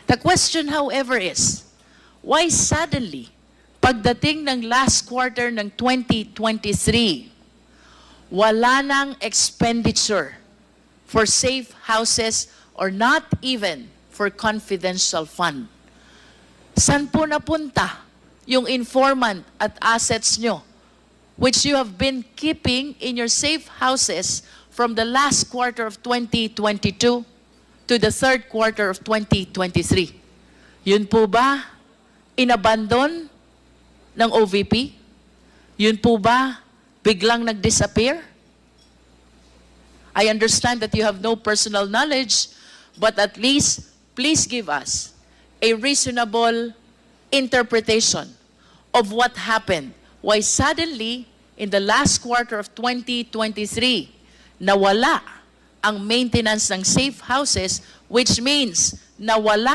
The question, however, is, why suddenly, pagdating ng last quarter ng 2023, wala nang expenditure for safe houses or not even for confidential fund? San po napunta yung informant at assets nyo, which you have been keeping in your safe houses from the last quarter of 2022 to the third quarter of 2023? Yun po ba inabandon ng OVP? Yun po ba biglang nag-disappear? I understand that you have no personal knowledge, but at least please give us a reasonable interpretation of what happened. Why suddenly, in the last quarter of 2023, nawala ang maintenance ng safe houses, which means nawala